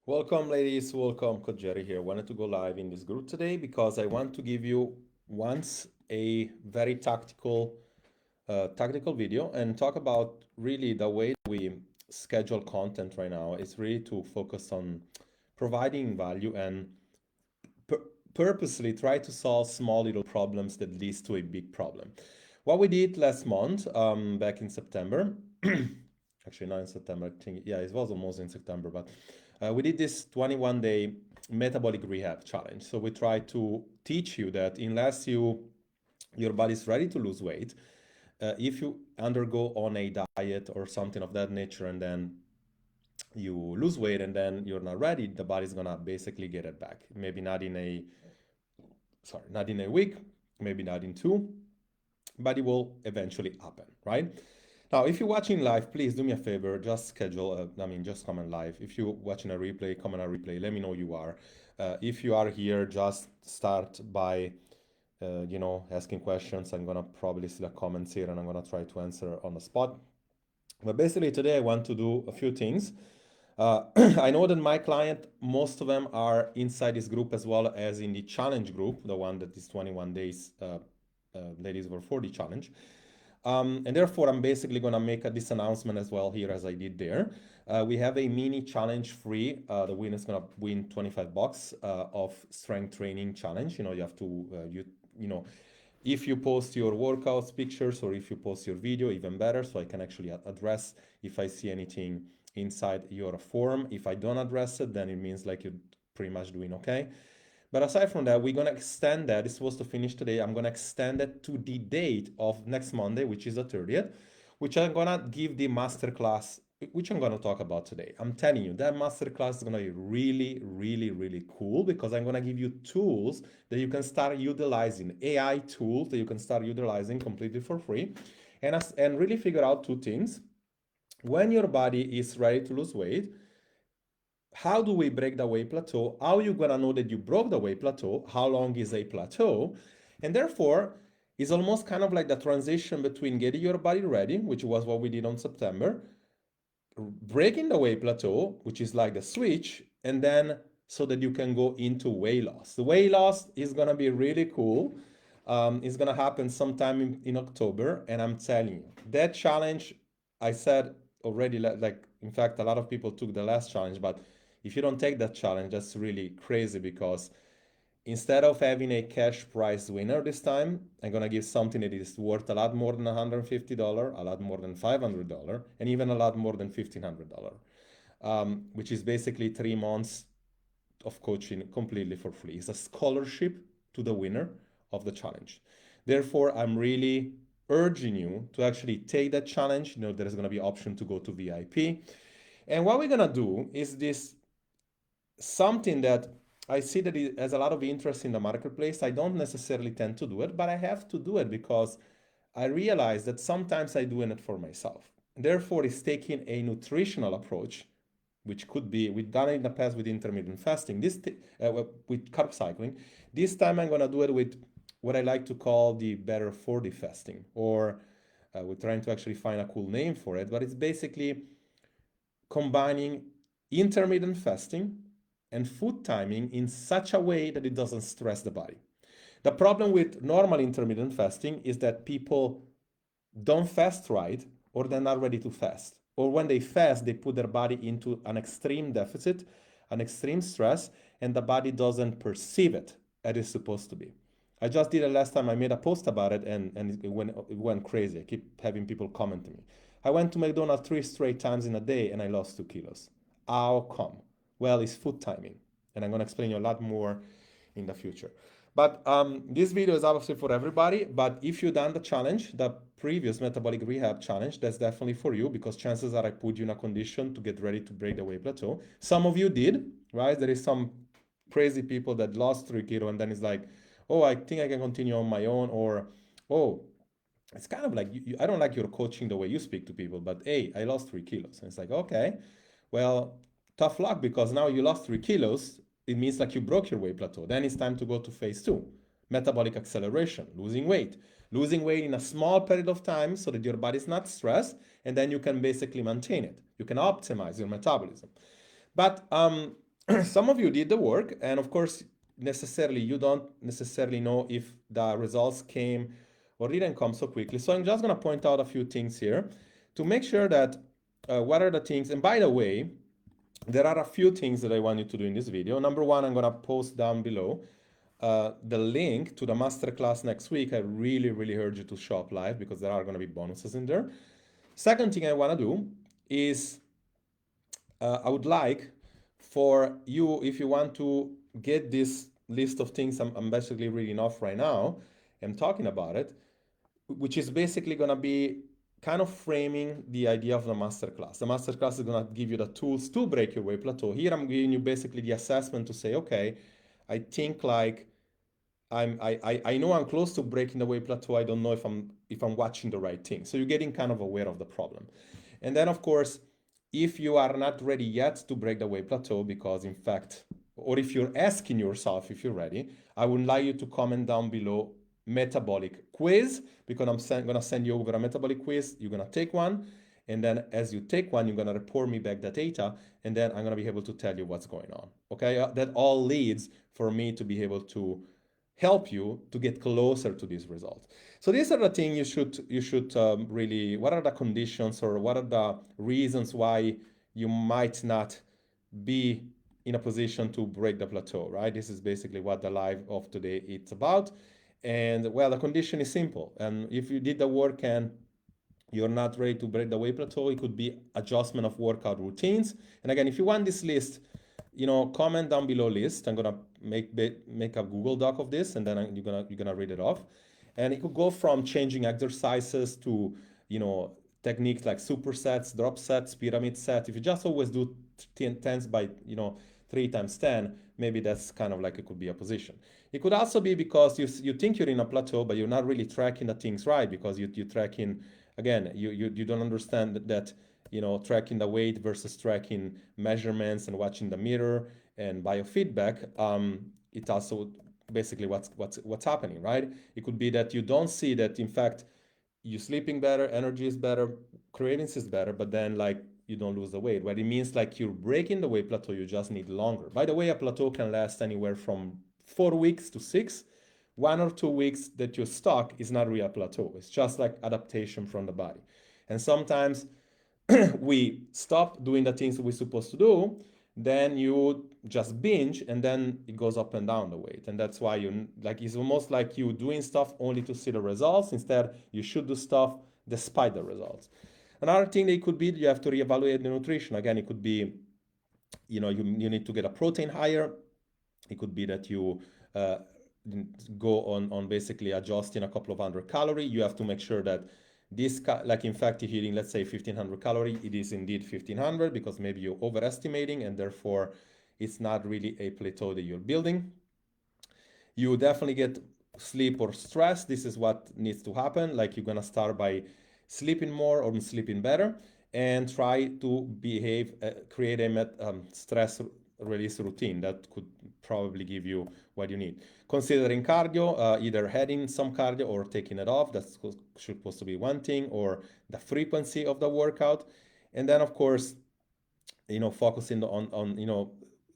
Welcome, ladies. Welcome, Coach Jerry here. Wanted to go live in this group today because I want to give you once a very tactical video and talk about really the way we schedule content right now is really to focus on providing value and pur- purposely try to solve small little problems that leads to a big problem. What we did last month, back in September, actually not in September, I think, yeah, it was almost in September, but we did this 21-day metabolic rehab challenge. So we try to teach you that unless your body's ready to lose weight, if you undergo on a diet or something of that nature and then you lose weight and then you're not ready, the body's gonna basically get it back. Maybe not in a week, maybe not in two, but it will eventually happen, right? Now, if you're watching live, please do me a favor, just just comment live. If you're watching a replay, comment a replay, let me know you are. If you are here, just start by, asking questions. I'm gonna probably see the comments here and I'm gonna try to answer on the spot. But basically today I want to do a few things. I know that my client, most of them are inside this group as well as in the challenge group, the one that is 21 days, ladies over 40 challenge. And therefore, I'm basically going to make this announcement as well here as I did there. We have a mini challenge free. The winner is going to win 25 bucks of strength training challenge. You have to, if you post your workouts pictures or if you post your video, even better. So I can actually address if I see anything inside your form. If I don't address it, then it means like you're pretty much doing okay. But aside from that, we're gonna extend that. It's supposed to finish today. I'm gonna extend it to the date of next Monday, which is the 30th, which I'm gonna give the masterclass, which I'm gonna talk about today. I'm telling you, that masterclass is gonna be really, really, really cool because I'm gonna give you tools that you can start utilizing, AI tools that you can start utilizing completely for free, and really figure out two things. When your body is ready to lose weight, how do we break the weight plateau? How are you gonna know that you broke the weight plateau? How long is a plateau? And therefore, it's almost kind of like the transition between getting your body ready, which was what we did on September, breaking the weight plateau, which is like the switch, and then so that you can go into weight loss. The weight loss is gonna be really cool. It's gonna happen sometime in October, and I'm telling you, that challenge, I said already, like in fact, a lot of people took the last challenge, but if you don't take that challenge, that's really crazy because instead of having a cash prize winner this time, I'm gonna give something that is worth a lot more than $150, a lot more than $500, and even a lot more than $1,500, which is basically 3 months of coaching completely for free. It's a scholarship to the winner of the challenge. Therefore, I'm really urging you to actually take that challenge. There's gonna be option to go to VIP. And what we're gonna do is this something that I see that it has a lot of interest in the marketplace. I don't necessarily tend to do it, but I have to do it because I realize that sometimes I'm doing it for myself. Therefore, it's taking a nutritional approach, which could be, we've done it in the past with intermittent fasting, with carb cycling. This time I'm gonna do it with what I like to call the better 40 fasting, or we're trying to actually find a cool name for it, but it's basically combining intermittent fasting and food timing in such a way that it doesn't stress the body. The problem with normal intermittent fasting is that people don't fast right, or they're not ready to fast. Or when they fast, they put their body into an extreme deficit, an extreme stress, and the body doesn't perceive it as it's supposed to be. I just did it last time. I made a post about it and it went crazy. I keep having people comment to me. I went to McDonald's 3 straight times in a day and I lost 2 kilos. How come? Well, it's food timing. And I'm going to explain you a lot more in the future. But this video is obviously for everybody. But if you've done the challenge, the previous metabolic rehab challenge, that's definitely for you because chances are I put you in a condition to get ready to break the weight plateau. Some of you did, right? There is some crazy people that lost 3 kilo and then it's like, oh, I think I can continue on my own, or oh, it's kind of like I don't like your coaching the way you speak to people, but hey, I lost 3 kilos. And it's like, okay, well, tough luck because now you lost 3 kilos. It means like you broke your weight plateau. Then it's time to go to phase two, metabolic acceleration, losing weight in a small period of time so that your body's not stressed, and then you can basically maintain it. You can optimize your metabolism. But some of you did the work, and of course, necessarily you don't necessarily know if the results came or didn't come so quickly. So I'm just gonna point out a few things here to make sure that what are the things. And by the way, there are a few things that I want you to do in this video. Number one, I'm gonna post down below the link to the masterclass next week. I really, really urge you to show up live because there are gonna be bonuses in there. Second thing I wanna do is I would like for you, if you want to get this list of things I'm basically reading off right now and talking about it, which is basically going to be kind of framing the idea of the masterclass. The masterclass is going to give you the tools to break your weight plateau. Here I'm giving you basically the assessment to say, okay, I think like I know I'm close to breaking the weight plateau. I don't know if I'm watching the right thing. So you're getting kind of aware of the problem. And then of course, if you are not ready yet to break the weight plateau, because in fact, or if you're asking yourself if you're ready, I would like you to comment down below metabolic quiz, because I'm gonna send you over a metabolic quiz. You're gonna take one, and then as you take one, you're gonna report me back the data, and then I'm gonna be able to tell you what's going on. Okay, that all leads for me to be able to help you to get closer to these results. So these are the things you should really. What are the conditions or what are the reasons why you might not be in a position to break the plateau, right? This is basically what the live of today it's about. And well, the condition is simple. And if you did the work and you're not ready to break the weight plateau, it could be adjustment of workout routines. And again, if you want this list, comment down below list. I'm gonna make a Google Doc of this, and then you're gonna read it off. And it could go from changing exercises to techniques like supersets, drop sets, pyramid set. If you just always do tens by 3 times 10, maybe that's kind of like it could be a position. It could also be because you think you're in a plateau, but you're not really tracking the things right, because you're tracking, again, you don't understand that tracking the weight versus tracking measurements and watching the mirror and biofeedback. It's also basically what's happening, right? It could be that you don't see that in fact you're sleeping better, energy is better, cravings is better, but then like you don't lose the weight. What it means, like you're breaking the weight plateau, you just need longer. By the way, a plateau can last anywhere from 4 weeks to 6. 1 or 2 weeks that you're stuck is not really a plateau. It's just like adaptation from the body. And sometimes we stop doing the things we're supposed to do, then you just binge, and then it goes up and down the weight. And that's why you like, it's almost like you doing stuff only to see the results. Instead, you should do stuff despite the results. Another thing that it could be, you have to reevaluate the nutrition. Again, it could be, you need to get a protein higher. It could be that you go on basically adjusting a couple of hundred calories. You have to make sure that this, like in fact, if you're eating, let's say 1500 calories, it is indeed 1500, because maybe you're overestimating, and therefore it's not really a plateau that you're building. You definitely get sleep or stress. This is what needs to happen. Like you're gonna start by sleeping more or sleeping better, and try to behave, create a stress release routine that could probably give you what you need. Considering cardio, either adding some cardio or taking it off. That's supposed to be one thing, or the frequency of the workout. And then of course, focusing on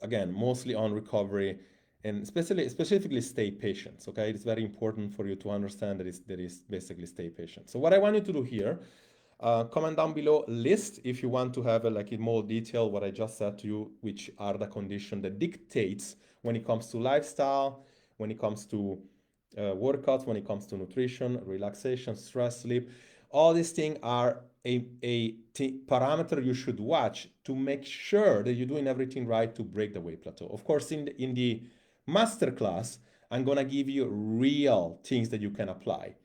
again, mostly on recovery, and specifically stay patient. Okay, it's very important for you to understand that is basically stay patient. So what I want you to do here, comment down below list if you want to have like in more detail what I just said to you, which are the conditions that dictates when it comes to lifestyle, when it comes to workouts, when it comes to nutrition, relaxation, stress, sleep. All these things are a parameter you should watch to make sure that you're doing everything right to break the weight plateau. Of course, in the masterclass, I'm gonna give you real things that you can apply.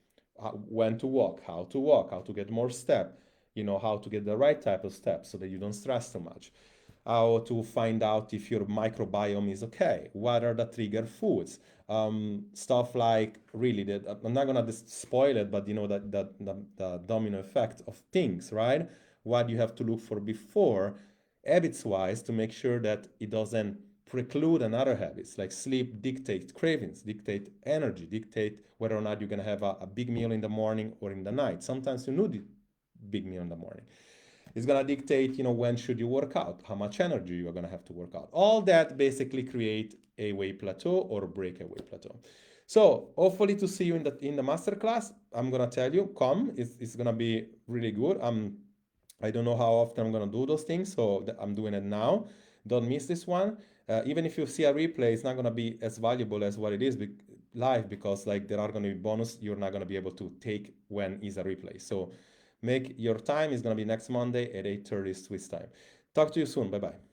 When to walk, how to get more step, how to get the right type of steps so that you don't stress too much, how to find out if your microbiome is okay, what are the trigger foods, stuff like really that I'm not gonna spoil it, but that the domino effect of things, right? What you have to look for before, habits wise, to make sure that it doesn't preclude another habits like sleep, dictate cravings, dictate energy, dictate whether or not you're going to have a big meal in the morning or in the night. Sometimes you need a big meal in the morning. It's gonna dictate, when should you work out, how much energy you're gonna have to work out. All that basically create a weight plateau or break a weight plateau. So hopefully to see you in the masterclass. I'm gonna tell you, come. It's gonna be really good. I don't know how often I'm gonna do those things, so I'm doing it now. Don't miss this one. Even if you see a replay, it's not gonna be as valuable as what it is live, because like there are gonna be bonus you're not gonna be able to take when is a replay. So make your time is gonna be next Monday at 8:30 Swiss time. Talk to you soon. Bye bye.